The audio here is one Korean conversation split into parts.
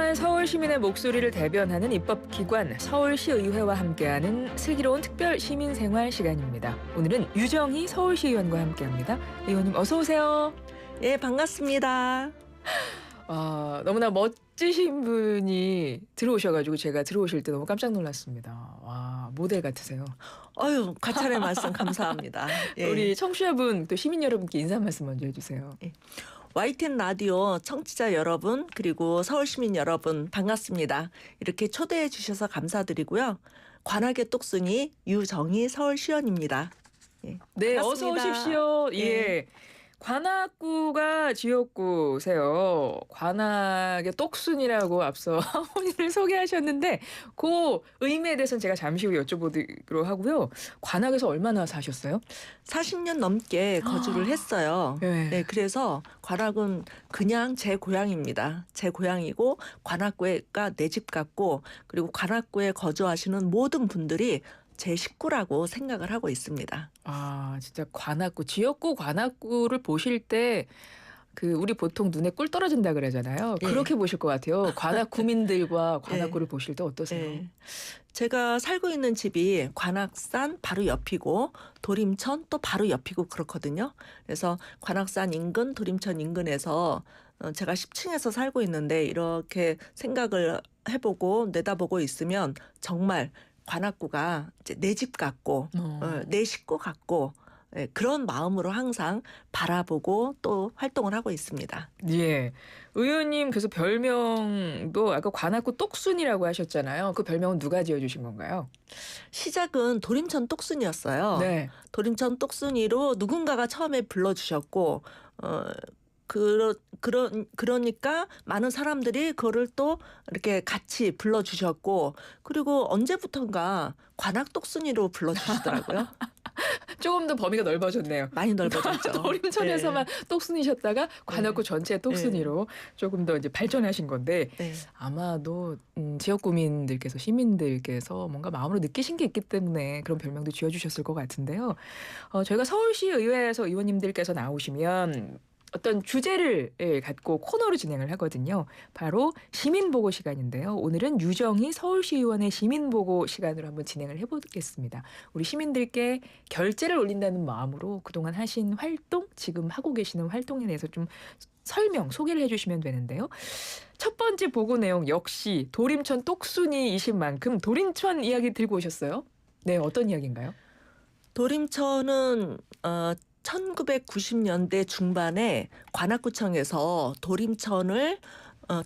소소한 서울 시민의 목소리를 대변하는 입법기관 서울시의회와 함께하는 슬기로운 특별 시민생활 시간입니다. 오늘은 유정희 서울시의원과 함께합니다. 의원님 어서 오세요. 예, 반갑습니다. 너무나 멋지신 분이 들어오셔가지고 제가 들어오실 때 너무 깜짝 놀랐습니다. 와, 모델 같으세요. 어휴, 과찬의 말씀 감사합니다. 예. 우리 청취자분 또 시민 여러분께 인사 말씀 먼저 해주세요. 예. YTN 라디오 청취자 여러분 그리고 서울시민 여러분 반갑습니다. 이렇게 초대해 주셔서 감사드리고요. 관악의 똑순이 유정희 서울시원입니다. 예. 네, 반갑습니다. 어서 오십시오. 예. 예. 관악구가 지역구세요. 관악의 똑순이라고 앞서 본인을 소개하셨는데 그 의미에 대해서는 제가 잠시 후 여쭤보기로 하고요. 관악에서 얼마나 사셨어요? 40년 넘게 거주를 했어요. 네. 네, 그래서 관악은 그냥 제 고향입니다. 제 고향이고 관악구가 내 집 같고 그리고 관악구에 거주하시는 모든 분들이 제 식구라고 생각을 하고 있습니다. 진짜 관악구, 지역구 관악구를 보실 때 우리 보통 눈에 꿀 떨어진다 그러잖아요. 예. 그렇게 보실 것 같아요. 관악 구민들과 관악구를 보실 때 어떠세요? 예. 제가 살고 있는 집이 관악산 바로 옆이고 도림천 또 바로 옆이고 그렇거든요. 그래서 관악산 인근, 도림천 인근에서 제가 10층에서 살고 있는데 이렇게 생각을 해보고 내다보고 있으면 정말 관악구가 내 집 같고 내 식구 같고 그런 마음으로 항상 바라보고 또 활동을 하고 있습니다. 예. 의원님 그래서 별명도 아까 관악구 똑순이라고 하셨잖아요. 그 별명은 누가 지어주신 건가요? 시작은 도림천 똑순이었어요. 네. 도림천 똑순이로 누군가가 처음에 불러주셨고 그러니까 많은 사람들이 그거를 또 이렇게 같이 불러주셨고 그리고 언제부턴가 관악똑순이로 불러주시더라고요. 조금 더 범위가 넓어졌네요. 많이 넓어졌죠. 도림천에서만 똑순이셨다가 관악구 전체 똑순이로 조금 더 이제 발전하신 건데 네. 아마도 지역 구민들께서 시민들께서 뭔가 마음으로 느끼신 게 있기 때문에 그런 별명도 지어주셨을 것 같은데요. 저희가 서울시 의회에서 의원님들께서 나오시면 어떤 주제를 갖고 코너로 진행을 하거든요. 바로 시민보고 시간인데요. 오늘은 유정희 서울시의원의 시민보고 시간으로 한번 진행을 해보겠습니다. 우리 시민들께 결제를 올린다는 마음으로 그동안 하신 활동, 지금 하고 계시는 활동에 대해서 좀 소개를 해주시면 되는데요. 첫 번째 보고 내용 역시 도림천 똑순이이신 만큼 도림천 이야기 들고 오셨어요. 네, 어떤 이야기인가요? 도림천은 1990년대 중반에 관악구청에서 도림천을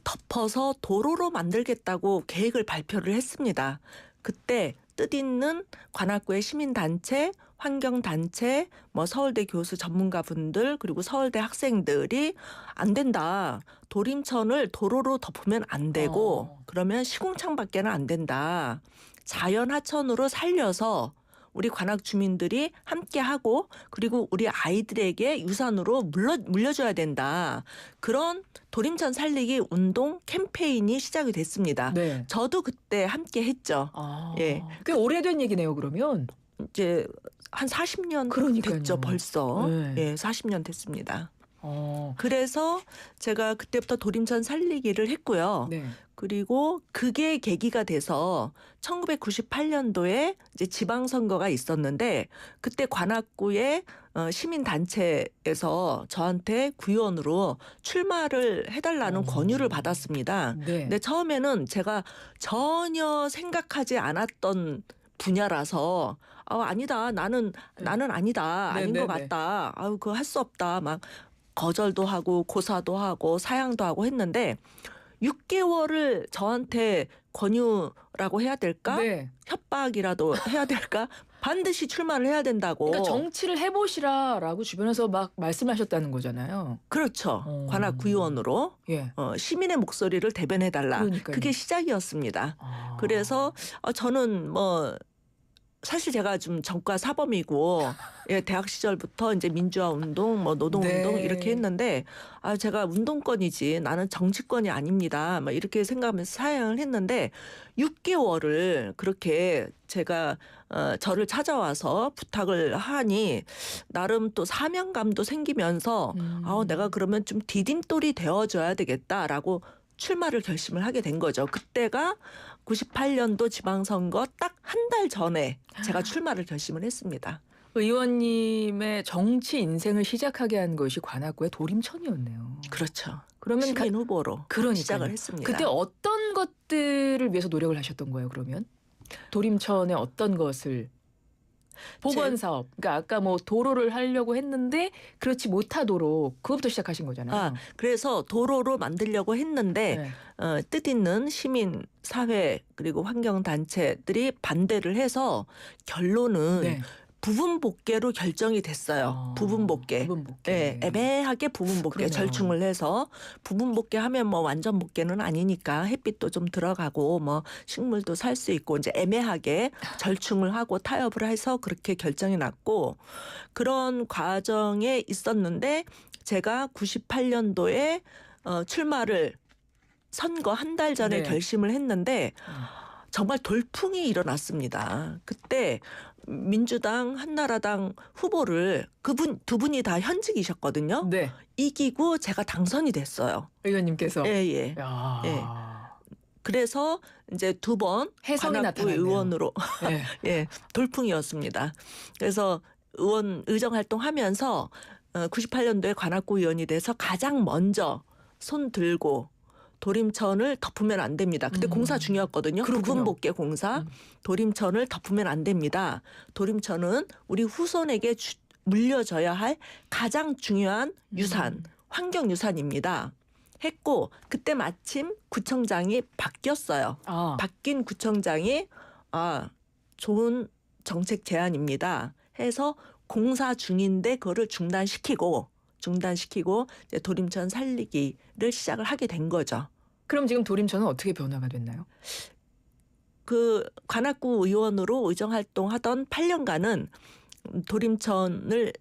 덮어서 도로로 만들겠다고 계획을 발표를 했습니다. 그때 뜻있는 관악구의 시민단체, 환경단체, 서울대 교수 전문가분들 그리고 서울대 학생들이 안 된다. 도림천을 도로로 덮으면 안 되고 그러면 시궁창밖에는 안 된다. 자연하천으로 살려서 우리 관악 주민들이 함께하고 그리고 우리 아이들에게 유산으로 물려줘야 된다. 그런 도림천 살리기 운동 캠페인이 시작이 됐습니다. 네. 저도 그때 함께 했죠. 예. 꽤 오래된 얘기네요, 그러면. 이제 한 40년 그러니까요. 됐죠, 벌써. 네. 예, 40년 됐습니다. 그래서 제가 그때부터 도림천 살리기를 했고요. 네. 그리고 그게 계기가 돼서 1998년도에 이제 지방선거가 있었는데 그때 관악구의 시민단체에서 저한테 구의원으로 출마를 해달라는 권유를 받았습니다. 네. 근데 처음에는 제가 전혀 생각하지 않았던 분야라서 아니다 나는 아니다 아닌 것 같다. 그거 할 수 없다 막 거절도 하고 고사도 하고 사양도 하고 했는데 6개월을 저한테 권유라고 해야 될까? 네. 협박이라도 해야 될까? 반드시 출마를 해야 된다고. 그러니까 정치를 해보시라라고 주변에서 막 말씀하셨다는 거잖아요. 그렇죠. 관악 구의원으로 예. 시민의 목소리를 대변해달라. 그러니까요. 그게 시작이었습니다. 그래서 저는 사실 제가 좀 전과 사범이고 대학 시절부터 이제 민주화 운동, 노동 운동 네. 이렇게 했는데 제가 운동권이지 나는 정치권이 아닙니다. 이렇게 생각하면서 사양을 했는데 6개월을 그렇게 제가 저를 찾아와서 부탁을 하니 나름 또 사명감도 생기면서 내가 그러면 좀 디딤돌이 되어줘야 되겠다라고 출마를 결심을 하게 된 거죠. 그때가 98년도 지방선거 딱 한 달 전에 제가 출마를 결심을 했습니다. 의원님의 정치 인생을 시작하게 한 것이 관악구의 도림천이었네요. 그렇죠. 그러면 시민 후보로 그러니까요. 시작을 했습니다. 그때 어떤 것들을 위해서 노력을 하셨던 거예요, 그러면? 도림천의 어떤 것을? 보건 사업. 그러니까 아까 뭐 도로를 하려고 했는데 그렇지 못하도록 그것부터 시작하신 거잖아요. 그래서 도로로 만들려고 했는데 네. 뜻있는 시민, 사회 그리고 환경단체들이 반대를 해서 결론은 네. 부분 복개로 결정이 됐어요. 부분 복개. 부분 복개. 네, 애매하게 부분 복개 그러네요. 절충을 해서 부분 복개 하면 뭐 완전 복개는 아니니까 햇빛도 좀 들어가고 뭐 식물도 살 수 있고 이제 애매하게 절충을 하고 타협을 해서 그렇게 결정이 났고 그런 과정에 있었는데 제가 98년도에 출마를 선거 한 달 전에 네. 결심을 했는데 정말 돌풍이 일어났습니다. 그때 민주당, 한나라당 후보를 두 분이 다 현직이셨거든요. 네. 이기고 제가 당선이 됐어요. 의원님께서. 예. 야. 예. 그래서 이제 두 번 혜성이 관악구 나타났네요. 의원으로 네. 예, 돌풍이었습니다. 그래서 의정 활동하면서 98년도에 관악구 의원이 돼서 가장 먼저 손 들고 도림천을 덮으면 안 됩니다. 그때 공사 중이었거든요. 그렇군요. 부분 복개 공사. 도림천을 덮으면 안 됩니다. 도림천은 우리 후손에게 물려줘야 할 가장 중요한 유산, 환경유산입니다. 했고 그때 마침 구청장이 바뀌었어요. 바뀐 구청장이 좋은 정책 제안입니다. 해서 공사 중인데 그거를 중단시키고 이제 도림천 살리기를 시작을 하게 된 거죠. 그럼 지금 도림천은 어떻게 변화가 됐나요? 그 관악구 의원으로 의정 활동하던 8년간은 도림천을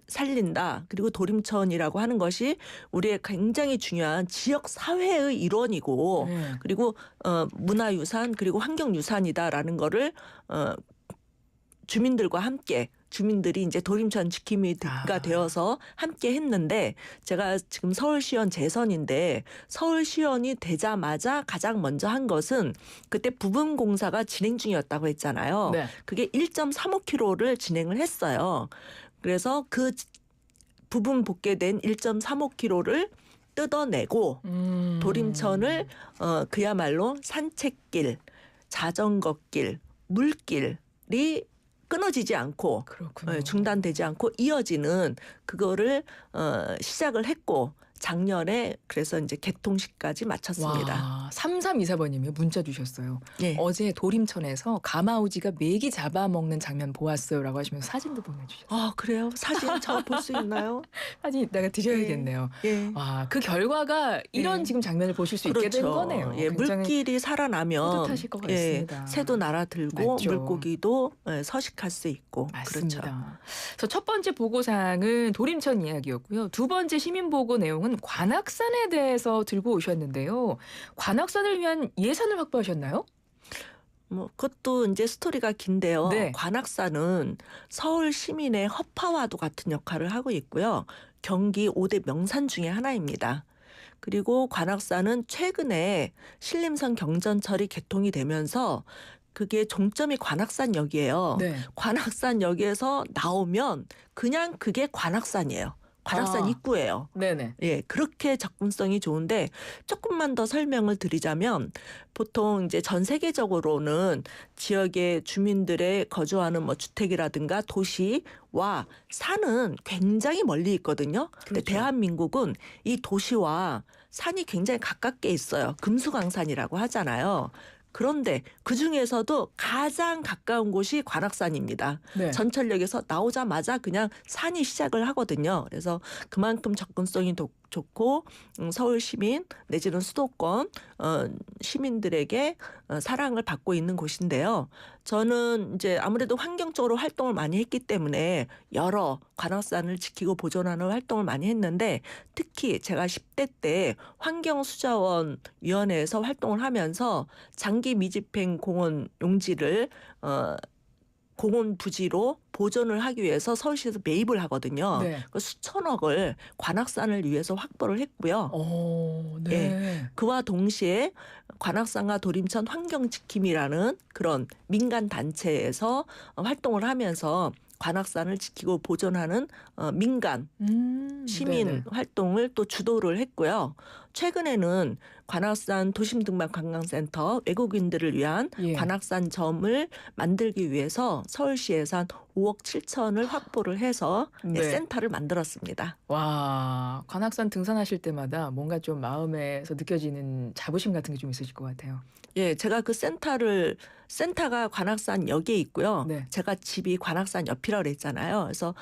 살린다. 그리고 도림천이라고 하는 것이 우리의 굉장히 중요한 지역 사회의 일원이고 네. 그리고 문화유산 그리고 환경유산이다라는 거를 주민들과 함께 주민들이 이제 도림천 지킴이가 되어서 함께 했는데 제가 지금 서울시원 재선인데 서울시원이 되자마자 가장 먼저 한 것은 그때 부분 공사가 진행 중이었다고 했잖아요. 네. 그게 1.35km를 진행을 했어요. 그래서 그 부분 복개된 1.35km를 뜯어내고 도림천을 그야말로 산책길, 자전거길, 물길이 끊어지지 않고 중단되지 않고 이어지는 그거를 시작을 했고 작년에 그래서 이제 개통식까지 마쳤습니다. 와, 3324번님이 문자 주셨어요. 예. 어제 도림천에서 가마우지가 메기 잡아먹는 장면 보았어요라고 하시면서 사진도 보내주셨어요. 그래요? 사진 저 볼 수 있나요? 사진 이따가 드셔야겠네요. 예. 와, 그 결과가 이런 지금 장면을 보실 수 있게 된 거네요. 예, 물길이 살아나면 뿌듯하실 것 같습니다. 새도 날아들고 맞죠. 물고기도 서식할 수 있고 맞습니다. 그렇죠. 그래서 첫 번째 보고사항은 도림천 이야기였고요. 두 번째 시민보고 내용은 관악산에 대해서 들고 오셨는데요. 관악산을 위한 예산을 확보하셨나요? 뭐 그것도 이제 스토리가 긴데요. 네. 관악산은 서울 시민의 허파와도 같은 역할을 하고 있고요. 경기 5대 명산 중에 하나입니다. 그리고 관악산은 최근에 신림선 경전철이 개통이 되면서 그게 종점이 관악산역이에요. 네. 관악산역에서 나오면 그냥 그게 관악산이에요. 관악산 입구예요. 네네. 예, 그렇게 접근성이 좋은데 조금만 더 설명을 드리자면 보통 이제 전 세계적으로는 지역의 주민들의 거주하는 뭐 주택이라든가 도시와 산은 굉장히 멀리 있거든요. 근데 그렇죠. 대한민국은 이 도시와 산이 굉장히 가깝게 있어요. 금수강산이라고 하잖아요. 그런데 그중에서도 가장 가까운 곳이 관악산입니다. 네. 전철역에서 나오자마자 그냥 산이 시작을 하거든요. 그래서 그만큼 접근성이 좋고 서울 시민 내지는 수도권 시민들에게 사랑을 받고 있는 곳인데요. 저는 이제 아무래도 환경적으로 활동을 많이 했기 때문에 여러 관악산을 지키고 보존하는 활동을 많이 했는데 특히 제가 10대 때 환경수자원위원회에서 활동을 하면서 장기 미집행 공원 용지를 공원 부지로 보존을 하기 위해서 서울시에서 매입을 하거든요. 네. 그 수천억을 관악산을 위해서 확보를 했고요. 네. 그와 동시에 관악산과 도림천 환경지킴이라는 그런 민간 단체에서 활동을 하면서 관악산을 지키고 보존하는 민간 시민 네네. 활동을 또 주도를 했고요. 최근에는 관악산 도심등반관광센터 외국인들을 위한 예. 관악산점을 만들기 위해서 서울시에서 한 5억 7천을 확보를 해서 네. 센터를 만들었습니다. 와, 관악산 등산하실 때마다 뭔가 좀 마음에서 느껴지는 자부심 같은 게 좀 있으실 것 같아요. 예, 제가 그 센터가 관악산역에 있고요. 네. 제가 집이 관악산 옆이라고 그랬잖아요. 그래서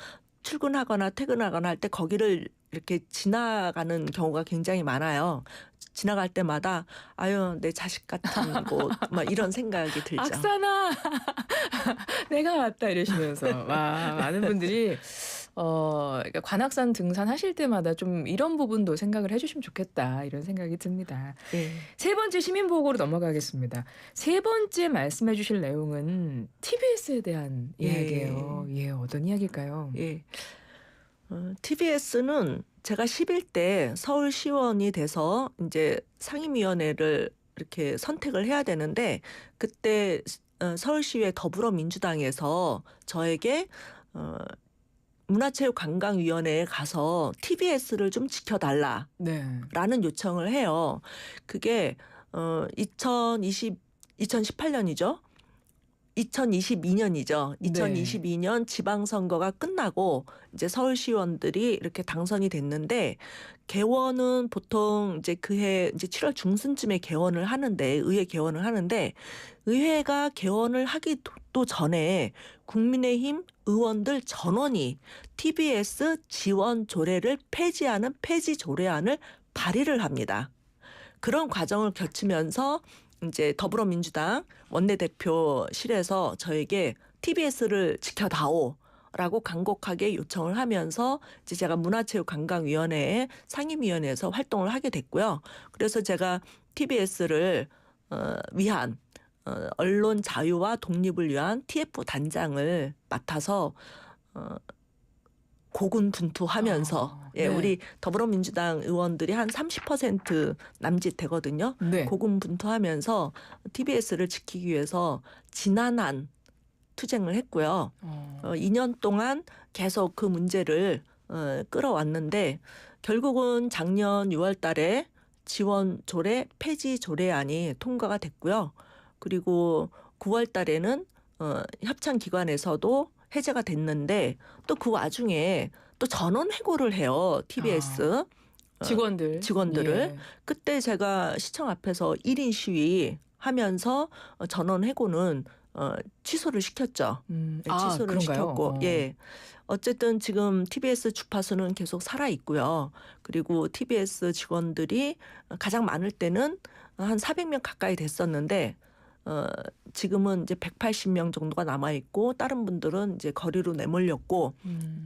출근하거나 퇴근하거나 할 때 거기를 이렇게 지나가는 경우가 굉장히 많아요. 지나갈 때마다 아유, 내 자식 같은 곳 막 이런 생각이 들죠. 악산아, 내가 왔다 이러시면서 와, 많은 분들이 그러니까 관악산 등산하실 때마다 좀 이런 부분도 생각을 해주시면 좋겠다 이런 생각이 듭니다. 예. 세 번째 시민보고로 넘어가겠습니다. 세 번째 말씀해 주실 내용은 TBS에 대한 예. 이야기예요. 예, 어떤 이야기일까요? 예. TBS는 제가 11대 서울시원이 돼서 이제 상임위원회를 이렇게 선택을 해야 되는데 그때 서울시의회 더불어민주당에서 저에게 문화체육관광위원회에 가서 TBS를 좀 지켜달라라는 네. 요청을 해요. 그게 2018년이죠. 2022년이죠. 네. 2022년 지방선거가 끝나고 이제 서울시의원들이 이렇게 당선이 됐는데 개원은 보통 이제 그해 이제 7월 중순쯤에 개원을 하는데 의회 개원을 하는데 의회가 개원을 하기 또 전에 국민의힘 의원들 전원이 TBS 지원 조례를 폐지하는 폐지 조례안을 발의를 합니다. 그런 과정을 거치면서 이제 더불어민주당 원내대표실에서 저에게 TBS를 지켜다오라고 간곡하게 요청을 하면서 이제 제가 문화체육관광위원회의 상임위원회에서 활동을 하게 됐고요. 그래서 제가 TBS를 위한 언론 자유와 독립을 위한 TF 단장을 맡아서 고군분투하면서 네. 우리 더불어민주당 의원들이 한 30% 남짓 되거든요. 네. 고군분투하면서 TBS를 지키기 위해서 지난한 투쟁을 했고요. 2년 동안 계속 그 문제를 끌어왔는데 결국은 작년 6월 달에 지원 조례 폐지 조례안이 통과가 됐고요. 그리고 9월 달에는 협찬기관에서도 해제가 됐는데 또 그 와중에 또 전원 해고를 해요. TBS 직원들을. 예. 그때 제가 시청 앞에서 1인 시위 하면서 전원 해고는 취소를 시켰죠. 취소를 그런가요? 시켰고 예. 어쨌든 지금 TBS 주파수는 계속 살아 있고요. 그리고 TBS 직원들이 가장 많을 때는 한 400명 가까이 됐었는데 지금은 이제 180명 정도가 남아 있고 다른 분들은 이제 거리로 내몰렸고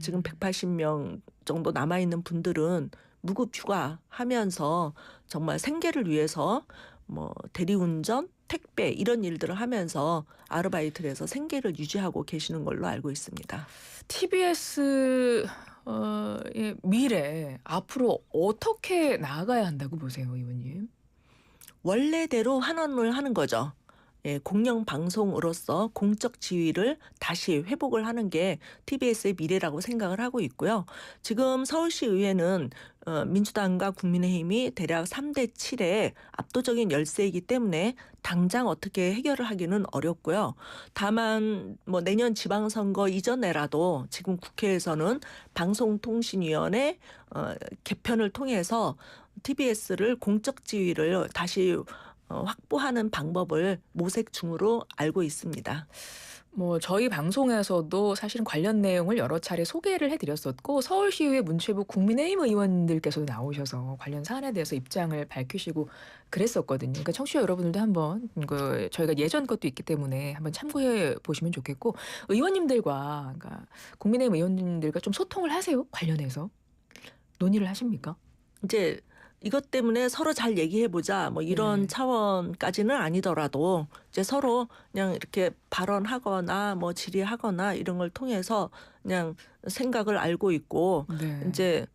지금 180명 정도 남아 있는 분들은 무급 휴가하면서 정말 생계를 위해서 뭐 대리운전, 택배 이런 일들을 하면서 아르바이트를 해서 생계를 유지하고 계시는 걸로 알고 있습니다. TBS 의 미래 앞으로 어떻게 나아가야 한다고 보세요, 의원님? 원래대로 환원을 하는 거죠. 예, 공영방송으로서 공적 지위를 다시 회복을 하는 게 TBS의 미래라고 생각을 하고 있고요. 지금 서울시 의회는 민주당과 국민의힘이 대략 3대 7의 압도적인 열세이기 때문에 당장 어떻게 해결을 하기는 어렵고요. 다만 뭐 내년 지방선거 이전에라도 지금 국회에서는 방송통신위원회 개편을 통해서 TBS를 공적 지위를 다시 확보하는 방법을 모색 중으로 알고 있습니다. 뭐 저희 방송에서도 사실은 관련 내용을 여러 차례 소개를 해드렸었고 서울시의회 문체부 국민의힘 의원들께서도 나오셔서 관련 사안에 대해서 입장을 밝히시고 그랬었거든요. 그러니까 청취자 여러분들도 한번 저희가 예전 것도 있기 때문에 한번 참고해 보시면 좋겠고 의원님들과 그러니까 국민의힘 의원님들과 좀 소통을 하세요? 관련해서 논의를 하십니까? 이제 이것 때문에 서로 잘 얘기해보자 뭐 이런 네. 차원까지는 아니더라도 이제 서로 그냥 이렇게 발언하거나 뭐 질의하거나 이런 걸 통해서 그냥 생각을 알고 있고 네. 이제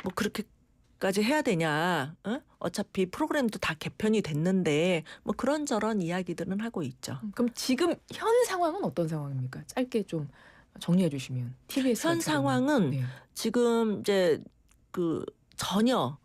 뭐 그렇게까지 해야 되냐? 어? 어차피 프로그램도 다 개편이 됐는데 뭐 그런저런 이야기들은 하고 있죠. 그럼 지금 현 상황은 어떤 상황입니까? 짧게 좀 정리해 주시면. TBS가 현 상황은 네. 지금 이제 그 전혀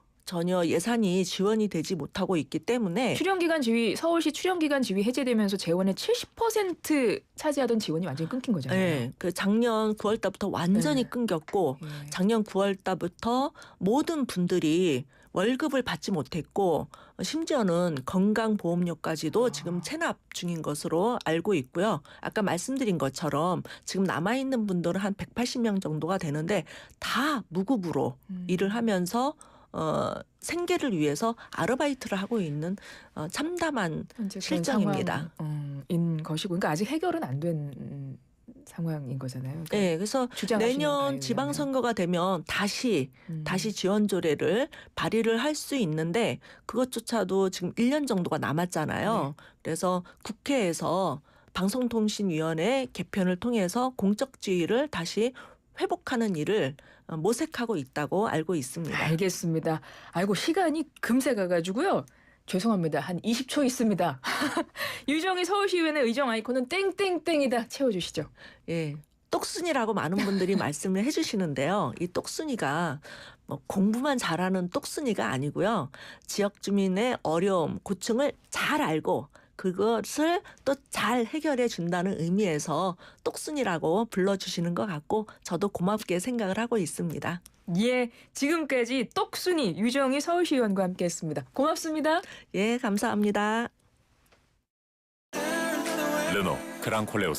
예산이 지원이 되지 못하고 있기 때문에 출연기간 지위 서울시 출연기간 지위 해제되면서 재원의 70% 차지하던 지원이 완전히 끊긴 거잖아요. 예, 그 작년 9월 달부터 완전히 네. 끊겼고 예. 작년 9월 달부터 모든 분들이 월급을 받지 못했고 심지어는 건강보험료까지도 지금 체납 중인 것으로 알고 있고요. 아까 말씀드린 것처럼 지금 남아있는 분들은 한 180명 정도가 되는데 다 무급으로 일을 하면서 생계를 위해서 아르바이트를 하고 있는 참담한 현재 그런 실정입니다. 상황인 것이고, 그러니까 아직 해결은 안 된 상황인 거잖아요. 그러니까 네, 그래서 주장하시는 바에 내년 의하면. 지방선거가 되면 다시 음. 지원 조례를 발의를 할 수 있는데 그것조차도 지금 1년 정도가 남았잖아요. 그래서 국회에서 방송통신위원회 개편을 통해서 공적 지위를 다시 회복하는 일을 모색하고 있다고 알고 있습니다. 알겠습니다. 아이고 시간이 금세 가가지고요. 죄송합니다. 한 20초 있습니다. 유정희 서울시의원의 의정 아이콘은 땡땡땡이다. 채워주시죠. 예. 똑순이라고 많은 분들이 말씀을 해주시는데요. 이 똑순이가 뭐 공부만 잘하는 똑순이가 아니고요. 지역 주민의 어려움, 고충을 잘 알고 그것을 또 잘 해결해 준다는 의미에서 똑순이라고 불러주시는 것 같고 저도 고맙게 생각을 하고 있습니다. 예, 지금까지 똑순이 유정희 서울시의원과 함께했습니다. 고맙습니다. 예, 감사합니다. 르노 그랑콜레오